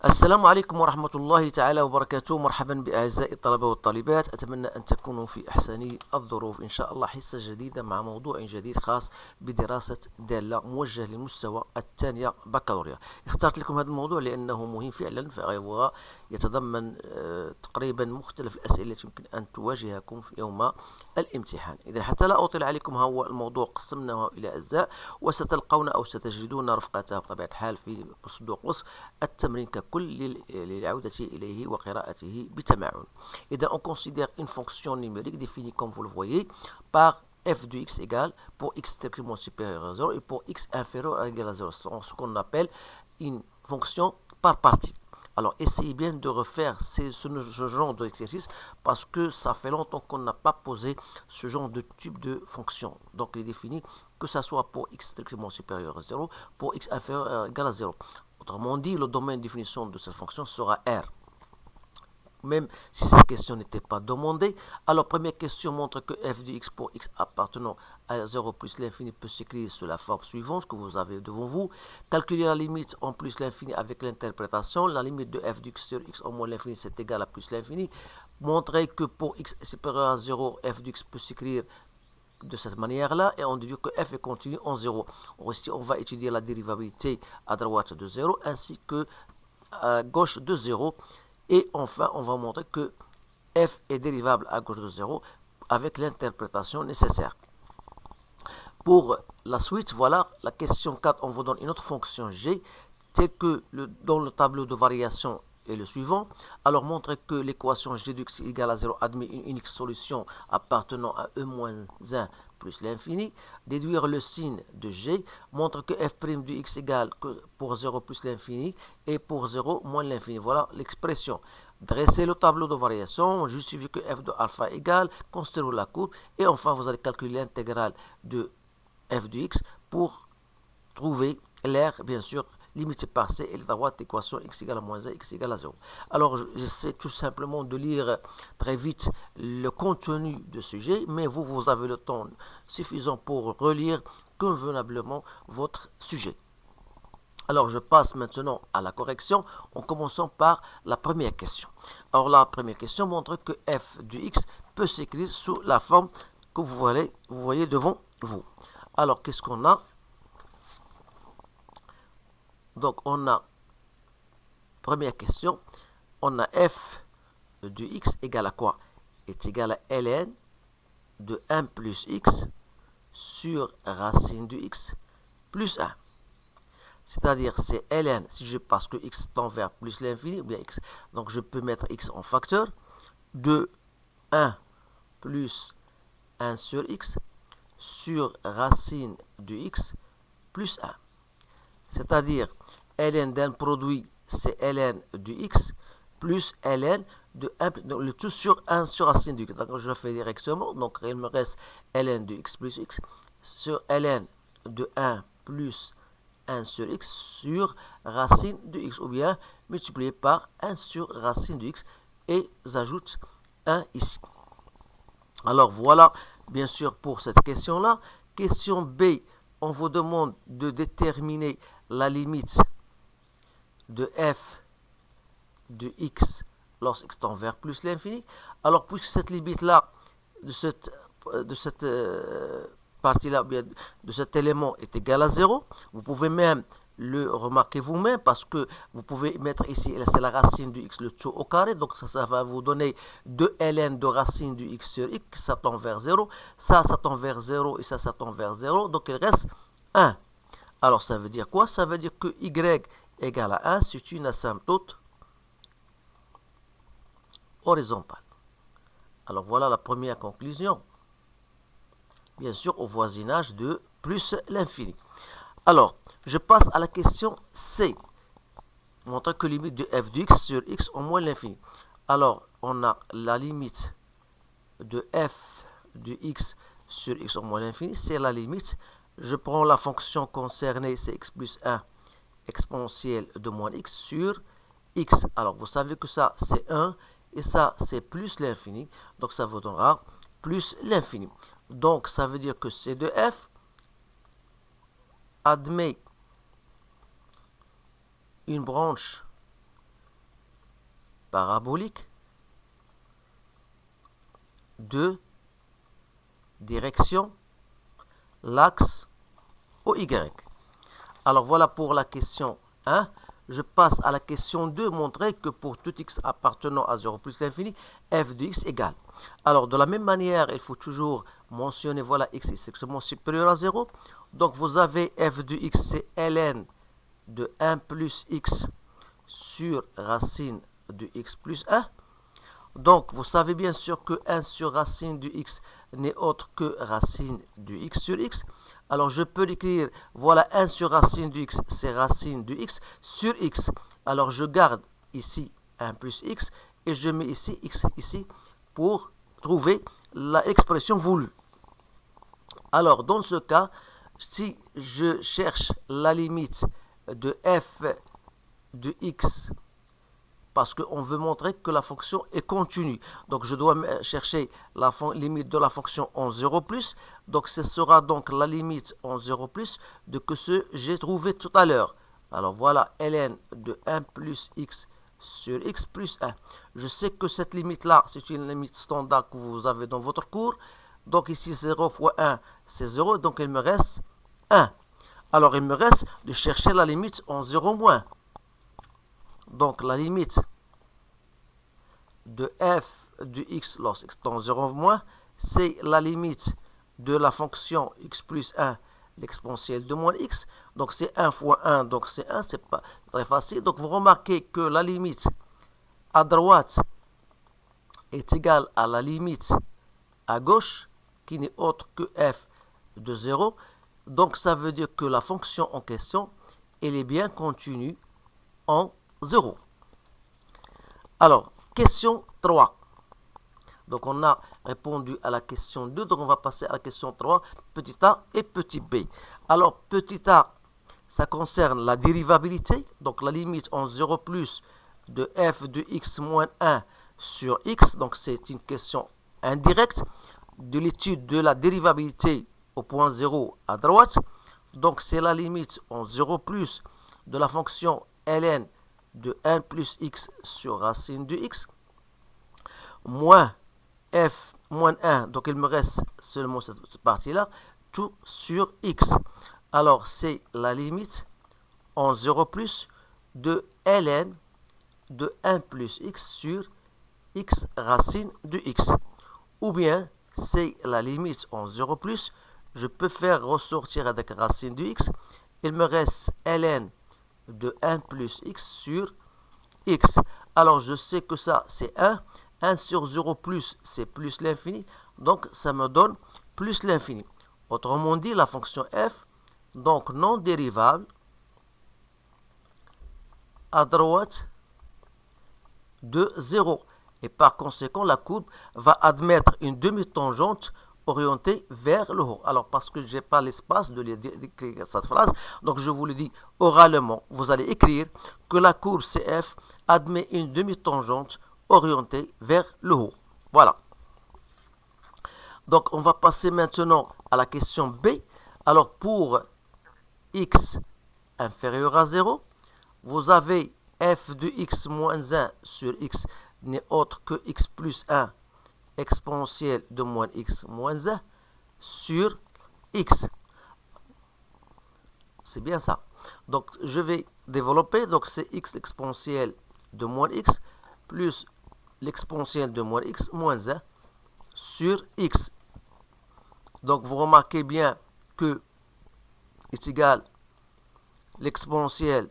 السلام عليكم ورحمة الله تعالى وبركاته. مرحبا بأعزائي الطلبة والطالبات، أتمنى أن تكونوا في أحسن الظروف. إن شاء الله حصة جديدة مع موضوع جديد خاص بدراسة دالة موجه للمستوى الثانية بكالوريا. اخترت لكم هذا الموضوع لأنه مهم فعلا، فهو يتضمن تقريبا مختلف الأسئلة التي يمكن أن تواجهكم في يوم الامتحان. إذا حتى لا أطيل عليكم، هو الموضوع قسمناه إلى أجزاء، وستلقون أو ستجدون رفقته بطبيعة الحال في صندوق وصف التمرين ككل للعودة إليه وقراءته بتمعن. إذا on considère une fonction numérique définie comme vous le voyez par f de x égale pour x strictement supérieur à 0 et pour x inférieur à égal à 0, ce qu'on appelle une fonction par partie. Alors essayez bien de refaire ce genre d'exercice parce que ça fait longtemps qu'on n'a pas posé ce genre de type de fonction. Donc il est défini que ça soit pour x strictement supérieur à 0, pour x inférieur à égal à 0. Autrement dit, le domaine de définition de cette fonction sera R. Même si cette question n'était pas demandée. Alors, première question montre que f de x pour x appartenant à 0 plus l'infini peut s'écrire sous la forme suivante que vous avez devant vous. Calculer la limite en plus l'infini avec l'interprétation. La limite de f de x sur x en moins l'infini, c'est égal à plus l'infini. Montrer que pour x supérieur à 0, f de x peut s'écrire de cette manière-là, et on dit que f est continu en 0. Aussi, on va étudier la dérivabilité à droite de 0 ainsi que à gauche de 0. Et enfin, on va montrer que f est dérivable à gauche de 0 avec l'interprétation nécessaire. Pour la suite, voilà, la question 4, on vous donne une autre fonction g, telle que dans le tableau de variation est le suivant. Alors, montrer que l'équation g de x égale à 0 admet une unique solution appartenant à e-1 plus l'infini. Déduire le signe de g. Montre que f' de x égale que pour 0 plus l'infini et pour 0 moins l'infini. Voilà l'expression. Dresser le tableau de variation. Justifier que f de alpha égale. Construire la courbe. Et enfin, vous allez calculer l'intégrale de f de x pour trouver l'air, bien sûr, limité par c et la droite équation x égale à moins 1, x égale à 0. Alors, j'essaie tout simplement de lire très vite le contenu de ce sujet, mais vous avez le temps suffisant pour relire convenablement votre sujet. Alors, je passe maintenant à la correction en commençant par la première question. Alors, la première question montre que f de x peut s'écrire sous la forme que vous voyez devant vous. Alors, qu'est-ce qu'on a? Donc, on a, première question, on a f de x égale à quoi? Est égal à ln de 1 plus x sur racine de x plus 1. C'est-à-dire, c'est ln, si je passe que x tend vers plus l'infini, ou bien x, donc je peux mettre x en facteur, de 1 plus 1 sur x sur racine de x plus 1. C'est-à-dire, ln d'un produit, c'est ln de x plus ln de 1, donc le tout sur 1 sur racine de x. Donc, je le fais directement. Donc, il me reste ln de x plus x sur ln de 1 plus 1 sur x sur racine de x, ou bien multiplié par 1 sur racine de x, et j'ajoute 1 ici. Alors, voilà, bien sûr, pour cette question-là. Question B, on vous demande de déterminer la limite de f de x lorsque x tend vers plus l'infini. Alors, puisque cette limite-là, de cette partie-là, de cet élément est égale à 0, vous pouvez même le remarquer vous-même parce que vous pouvez mettre ici, c'est la racine de x, le tout au carré, donc ça va vous donner 2 ln de racine de x sur x, ça tend vers 0, ça tend vers 0 et ça tend vers 0, donc il reste 1. Alors ça veut dire quoi? Ça veut dire que y égale à 1, c'est une asymptote horizontale. Alors voilà la première conclusion. Bien sûr, au voisinage de plus l'infini. Alors, je passe à la question C. Montre que limite de f de x sur x au moins l'infini. Alors, on a la limite de f de x sur x au moins l'infini. C'est la limite. Je prends la fonction concernée, c'est x plus 1 exponentielle de moins x sur x. Alors, vous savez que ça, c'est 1 et ça, c'est plus l'infini. Donc, ça vous donnera plus l'infini. Donc, ça veut dire que c de f admet une branche parabolique de direction l'axe OY. Alors voilà pour la question 1. Je passe à la question 2, montrer que pour tout x appartenant à 0 plus l'infini, f de x égale. Alors de la même manière, il faut toujours mentionner, voilà, x est extrêmement supérieur à 0. Donc vous avez f de x, c'est ln de 1 plus x sur racine de x plus 1. Donc vous savez bien sûr que 1 sur racine de x n'est autre que racine de x sur x. Alors je peux l'écrire, voilà 1 sur racine de x, c'est racine de x sur x. Alors je garde ici 1 plus x et je mets ici x ici pour trouver l'expression voulue. Alors dans ce cas, si je cherche la limite de f de x, parce qu'on veut montrer que la fonction est continue. Donc je dois chercher la limite de la fonction en 0 plus. Donc ce sera donc la limite en 0 plus de ce que j'ai trouvé tout à l'heure. Alors voilà ln de 1 plus x sur x plus 1. Je sais que cette limite-là, c'est une limite standard que vous avez dans votre cours. Donc ici 0 fois 1, c'est 0. Donc il me reste 1. Alors il me reste de chercher la limite en 0 moins. Donc la limite de f de x lorsque tend 0 moins, c'est la limite de la fonction x plus 1, l'exponentielle de moins x. Donc c'est 1 fois 1, donc c'est 1, c'est pas très facile. Donc vous remarquez que la limite à droite est égale à la limite à gauche, qui n'est autre que f de 0. Donc ça veut dire que la fonction en question, elle est bien continue en 0. Alors, question 3. Donc, on a répondu à la question 2. Donc, on va passer à la question 3, petit a et petit b. Alors, petit a, ça concerne la dérivabilité. Donc, la limite en 0 plus de f de x moins 1 sur x. Donc, c'est une question indirecte de l'étude de la dérivabilité au point 0 à droite. Donc, c'est la limite en 0 plus de la fonction ln de 1 plus x sur racine de x, moins f moins 1, donc il me reste seulement cette partie-là, tout sur x. Alors, c'est la limite en 0 plus de ln de 1 plus x sur x racine de x. Ou bien, c'est la limite en 0 plus, je peux faire ressortir avec racine de x, il me reste ln de 1 plus x sur x. Alors, je sais que ça, c'est 1. 1 sur 0 plus, c'est plus l'infini. Donc, ça me donne plus l'infini. Autrement dit, la fonction f, donc non dérivable, à droite de 0. Et par conséquent, la courbe va admettre une demi-tangente orientée vers le haut. Alors, parce que je n'ai pas l'espace d'écrire cette phrase, donc je vous le dis oralement. Vous allez écrire que la courbe CF admet une demi-tangente orientée vers le haut. Voilà. Donc, on va passer maintenant à la question B. Alors, pour x inférieur à 0, vous avez f de x moins 1 sur x n'est autre que x plus 1 exponentielle de moins x moins 1 sur x. C'est bien ça. Donc, je vais développer. Donc, c'est x exponentielle de moins x plus l'exponentielle de moins x moins 1 sur x. Donc, vous remarquez bien que est égal l'exponentielle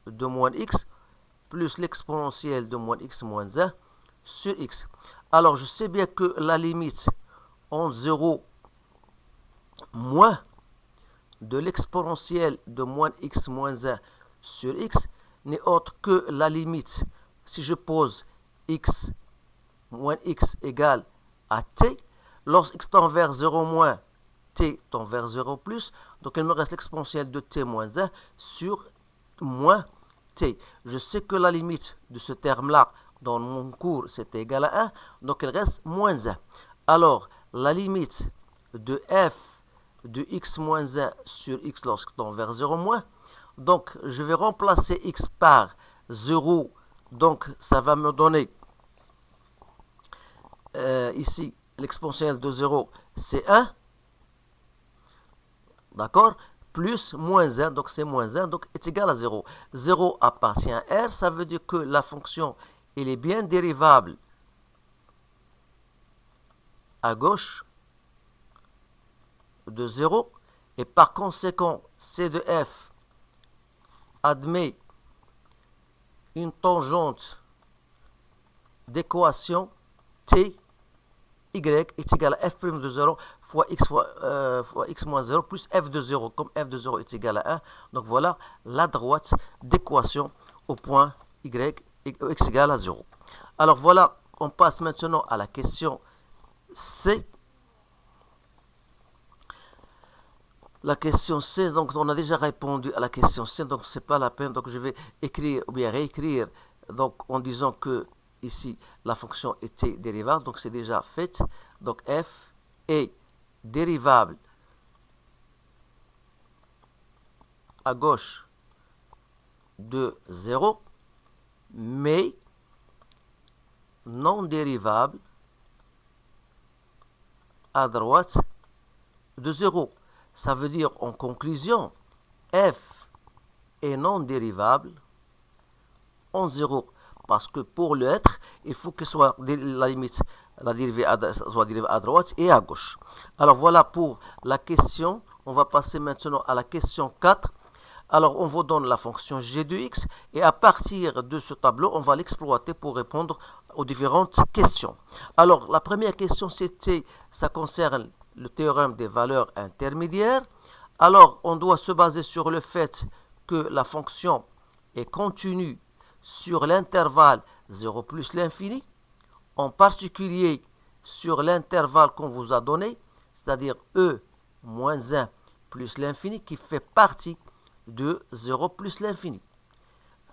de moins x plus l'exponentielle de moins x moins 1 sur x. Alors, je sais bien que la limite en 0 moins de l'exponentielle de moins x moins 1 sur x n'est autre que la limite, si je pose x moins x égale à t, lorsque x tend vers 0 moins, t tend vers 0 plus, donc il me reste l'exponentielle de t moins 1 sur moins t. Je sais que la limite de ce terme-là, dans mon cours, c'est égal à 1, donc il reste moins 1. Alors, la limite de f de x moins 1 sur x lorsque tend vers 0 moins, donc je vais remplacer x par 0 Donc, ça va me donner ici l'exponentielle de 0, c'est 1. D'accord? Plus moins 1, donc c'est moins 1, donc est égal à 0. 0 appartient à R, ça veut dire que la fonction, elle est bien dérivable à gauche de 0, et par conséquent, C de F admet une tangente d'équation T, Y est égal à F' de 0 fois x moins 0 plus F de 0, comme F de 0 est égal à 1. Donc voilà la droite d'équation au point Y, x égale à 0. Alors voilà, on passe maintenant à la question C. La question C, donc on a déjà répondu à la question C, donc c'est pas la peine. Donc je vais écrire ou bien réécrire, donc en disant que ici la fonction était dérivable, donc c'est déjà fait. Donc f est dérivable à gauche de 0, mais non dérivable à droite de 0. Ça veut dire en conclusion, f est non dérivable en 0. Parce que pour l'être, il faut que soit la limite, la dérivée soit dérivée à droite et à gauche. Alors voilà pour la question. On va passer maintenant à la question 4. Alors on vous donne la fonction g de x et à partir de ce tableau, on va l'exploiter pour répondre aux différentes questions. Alors la première question, ça concerne le théorème des valeurs intermédiaires. Alors on doit se baser sur le fait que la fonction est continue sur l'intervalle 0 plus l'infini, en particulier sur l'intervalle qu'on vous a donné, c'est-à-dire e moins 1 plus l'infini, qui fait partie de 0 plus l'infini.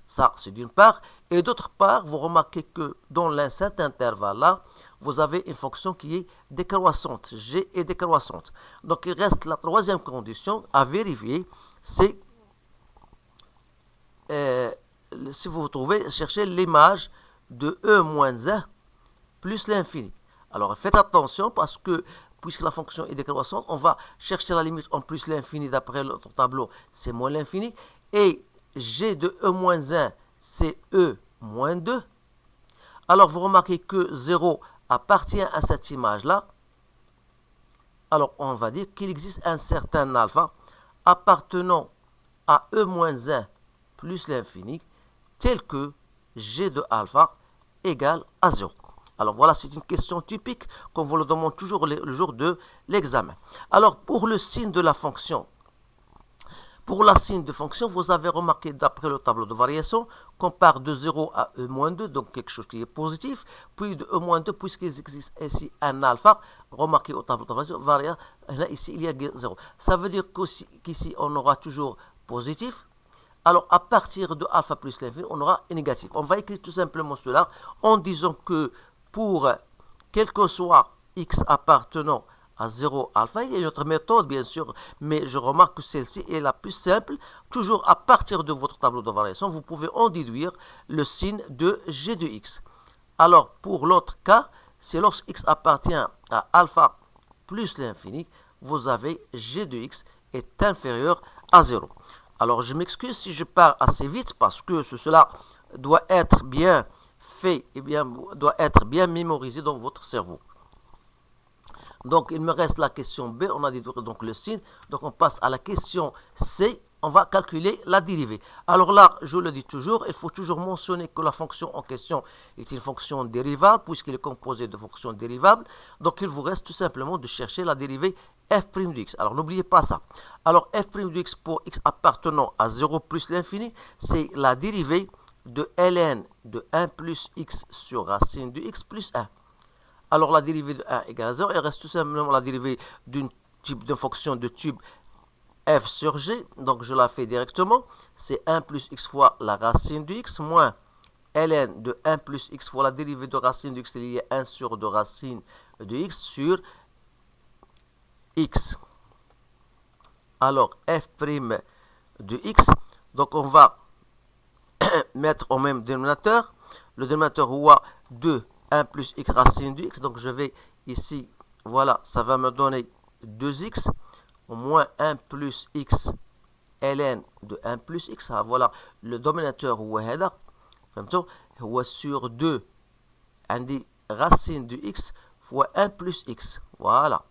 Ça, c'est d'une part. Et d'autre part, vous remarquez que dans cet intervalle-là, vous avez une fonction qui est décroissante. G est décroissante. Donc, il reste la troisième condition à vérifier, c'est si vous trouvez, cherchez l'image de e moins 1 plus l'infini. Alors, faites attention parce que puisque la fonction est décroissante, on va chercher la limite en plus l'infini d'après notre tableau, c'est moins l'infini. Et g de e moins 1, c'est e moins 2. Alors, vous remarquez que 0 appartient à cette image-là. Alors, on va dire qu'il existe un certain alpha appartenant à e moins 1 plus l'infini, tel que g de alpha égale à 0. Alors voilà, c'est une question typique qu'on vous le demande toujours le jour de l'examen. Alors pour le signe de la fonction, pour la signe de fonction, vous avez remarqué d'après le tableau de variation qu'on part de 0 à e-2, donc quelque chose qui est positif, puis de e-2, puisqu'il existe ici un alpha, remarquez au tableau de variation, ici il y a 0. Ça veut dire qu'ici on aura toujours positif. Alors, à partir de alpha plus l'infini, on aura un négatif. On va écrire tout simplement cela en disant que pour quel que soit x appartenant à 0 alpha, il y a une autre méthode, bien sûr, mais je remarque que celle-ci est la plus simple. Toujours à partir de votre tableau de variation, vous pouvez en déduire le signe de g de x. Alors, pour l'autre cas, c'est lorsque x appartient à alpha plus l'infini, vous avez g de x est inférieur à 0. Alors, je m'excuse si je pars assez vite parce que cela doit être bien fait et doit être bien mémorisé dans votre cerveau. Donc, il me reste la question B. On a dit donc le signe. Donc, on passe à la question C. On va calculer la dérivée. Alors là, je le dis toujours, il faut toujours mentionner que la fonction en question est une fonction dérivable puisqu'elle est composée de fonctions dérivables. Donc, il vous reste tout simplement de chercher la dérivée f' de x. Alors, n'oubliez pas ça. Alors, f' de x pour x appartenant à 0 plus l'infini, c'est la dérivée de ln de 1 plus x sur racine de x plus 1. Alors, la dérivée de 1 égale à 0, il reste tout simplement la dérivée d'une fonction de type f sur g. Donc, je la fais directement. C'est 1 plus x fois la racine de x moins ln de 1 plus x fois la dérivée de racine de x, c'est lié à 1 sur 2 racine de x sur x. Alors, f' de x, donc on va mettre au même dénominateur. le dénominateur هو 2, 1 plus x racine de x. Donc je vais ici, voilà, ça va me donner 2x moins 1 plus x ln de 1 plus x. Voilà, le dominateur هو هذا. فهمتوا؟ هو sur 2 عندي racine de x fois 1 plus x. Voilà.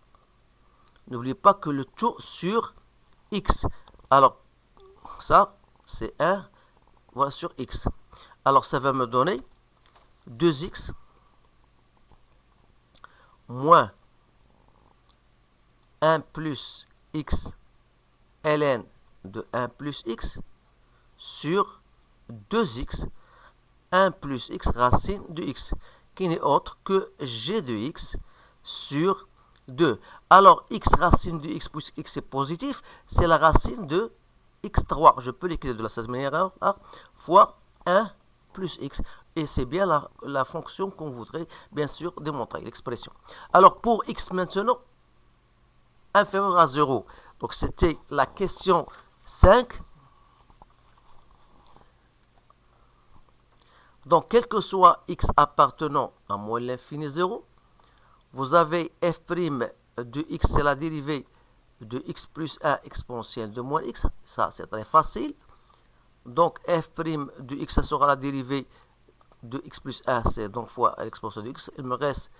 N'oubliez pas que le tout sur x. Alors, ça, c'est 1, voilà, sur x. Alors, ça va me donner 2x moins 1 plus x ln de 1 plus x sur 2x 1 plus x racine de x, qui n'est autre que g de x sur 2. Alors, x racine de x, puisque x est positif, c'est la racine de x3. Je peux l'écrire de la cette manière fois 1 plus x. Et c'est bien la fonction qu'on voudrait, bien sûr, démontrer, l'expression. Alors, pour x maintenant, inférieur à 0. Donc, c'était la question 5. Donc, quel que soit x appartenant à moins l'infini 0, vous avez f' de x, c'est la dérivée de x plus 1 exponentielle de moins x. Ça, c'est très facile. Donc, f' de x, ça sera la dérivée de x plus 1, c'est donc fois l'exponentielle de x. Il me reste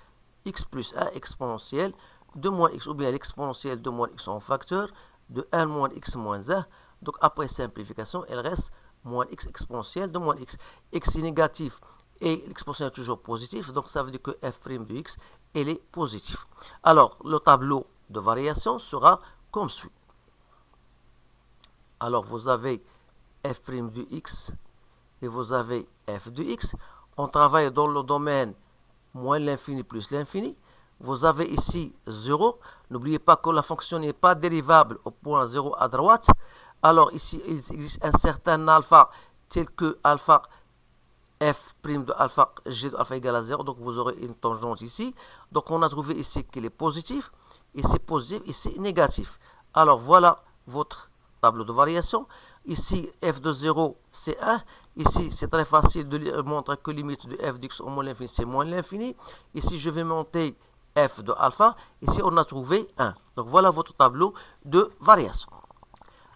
x plus 1 exponentielle de moins x, ou bien l'exponentielle de moins x en facteur de 1 moins x moins 1. Donc, après simplification, il reste moins x exponentielle de moins x. X est négatif et l'exponentielle est toujours positif, donc ça veut dire que f' de x, elle est positive. Alors, le tableau de variation sera comme suit. Alors, vous avez f' de x et vous avez f de x. On travaille dans le domaine moins l'infini plus l'infini. Vous avez ici 0. N'oubliez pas que la fonction n'est pas dérivable au point 0 à droite. Alors ici, il existe un certain alpha tel que alpha f' de alpha g de alpha égale à 0. Donc vous aurez une tangente ici. Donc on a trouvé ici qu'il est positif. Ici positif, ici négatif. Alors voilà votre tableau de variation. Ici, f de 0, c'est 1. Ici, c'est très facile de montrer que limite de f d'x au moins l'infini, c'est moins l'infini. Ici, je vais monter f de alpha. Ici, on a trouvé 1. Donc, voilà votre tableau de variation.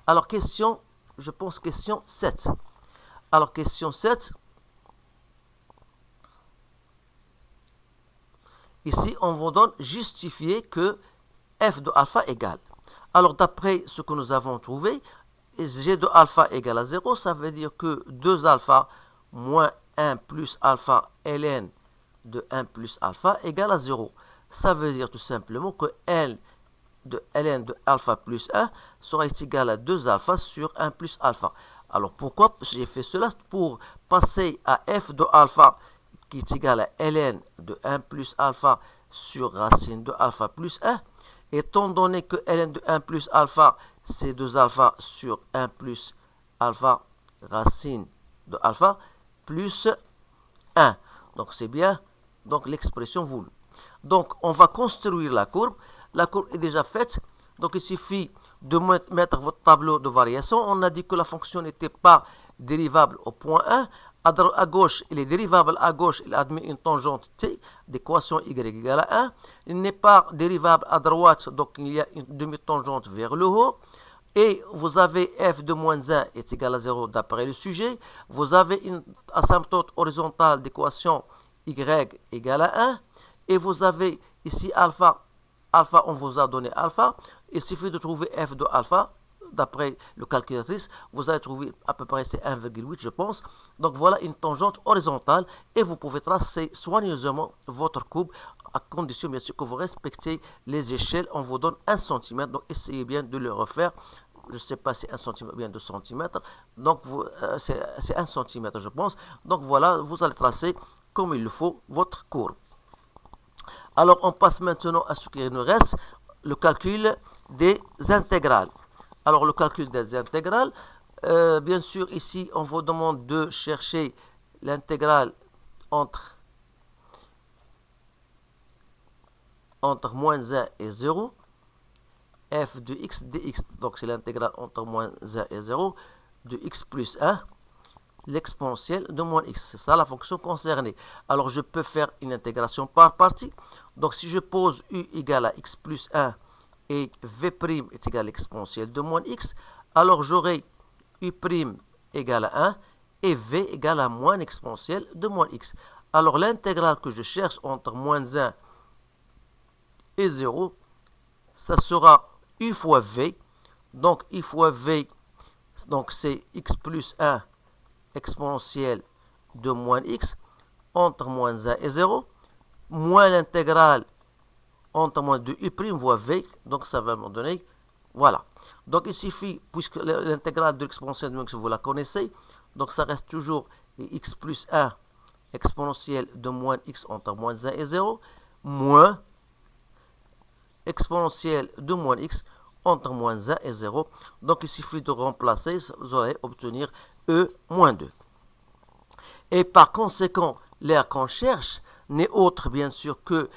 Alors, question, je pense, question 7. Alors, question 7. Ici, on vous donne justifier que f de alpha égale. Alors, d'après ce que nous avons trouvé, g de alpha égale à 0, ça veut dire que 2 alpha moins 1 plus alpha ln de 1 plus alpha égale à 0. Ça veut dire tout simplement que ln de alpha plus 1 sera égal à 2 alpha sur 1 plus alpha. Alors pourquoi j'ai fait cela? Pour passer à f de alpha qui est égal à ln de 1 plus alpha sur racine de alpha plus 1. Étant donné que ln de 1 plus alpha, c'est 2 alpha sur 1 plus alpha racine de alpha plus 1. Donc c'est bien l'expression voulue. Donc on va construire la courbe. La courbe est déjà faite. Donc il suffit de mettre votre tableau de variation. On a dit que la fonction n'était pas dérivable au point 1. À gauche, il est dérivable à gauche, il admet une tangente t d'équation y égale à 1. Il n'est pas dérivable à droite, donc il y a une demi-tangente vers le haut. Et vous avez f de moins 1 est égal à 0 d'après le sujet. Vous avez une asymptote horizontale d'équation y égale à 1. Et vous avez ici alpha. Alpha, on vous a donné alpha. Il suffit de trouver f de alpha. D'après le calculatrice, vous allez trouver à peu près c'est 1,8 je pense. Donc voilà une tangente horizontale et vous pouvez tracer soigneusement votre courbe à condition bien sûr que vous respectez les échelles. On vous donne 1 cm, donc essayez bien de le refaire. Je ne sais pas si 1 cm ou bien 2 cm. Donc c'est 1 cm je pense. Donc voilà, vous allez tracer comme il le faut votre courbe. Alors on passe maintenant à ce qui nous reste, le calcul des intégrales. Alors, le calcul des intégrales, bien sûr, ici, on vous demande de chercher l'intégrale entre moins 1 et 0, f de x dx. Donc, c'est l'intégrale entre moins 1 et 0 de x plus 1 l'exponentielle de moins x. C'est ça la fonction concernée. Alors je peux faire une intégration par partie. Donc si je pose u égale à x plus 1 et v' est égal à l'exponentielle de moins x, alors j'aurai u' égale à 1 et v égale à moins exponentielle de moins x. Alors l'intégrale que je cherche entre moins 1 et 0, ça sera u fois v. Donc u fois v, donc c'est x plus 1 exponentielle de moins x entre moins 1 et 0, moins l'intégrale entre moins de u' fois v, donc ça va me donner, voilà. Donc il suffit, puisque l'intégrale de l'exponentielle de moins x, vous la connaissez, donc ça reste toujours x plus 1 exponentielle de moins x entre moins 1 et 0, moins exponentielle de moins x entre moins 1 et 0. Donc il suffit de remplacer, vous allez obtenir e moins 2. Et par conséquent, l'air qu'on cherche n'est autre bien sûr que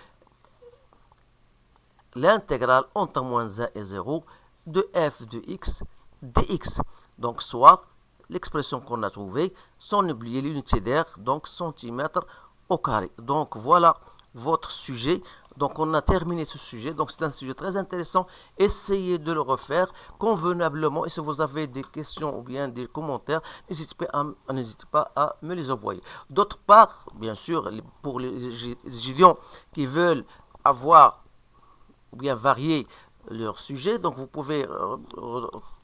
l'intégrale entre moins 1 et 0 de f de x dx. Donc soit l'expression qu'on a trouvée, sans oublier l'unité d'air, donc centimètre au carré. Donc voilà votre sujet. Donc on a terminé ce sujet. Donc c'est un sujet très intéressant. Essayez de le refaire convenablement. Et si vous avez des questions ou bien des commentaires, n'hésitez pas à me les envoyer. D'autre part, bien sûr, pour les étudiants qui veulent avoir ou bien varier leur sujet, donc vous pouvez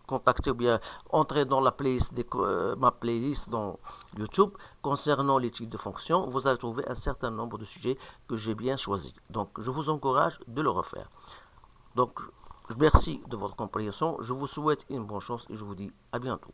contacter ou bien entrer dans la playlist ma playlist dans YouTube concernant l'étude de fonction. Vous allez trouver un certain nombre de sujets que j'ai bien choisis. Donc je vous encourage de le refaire. Donc merci de votre compréhension. Je vous souhaite une bonne chance et je vous dis à bientôt.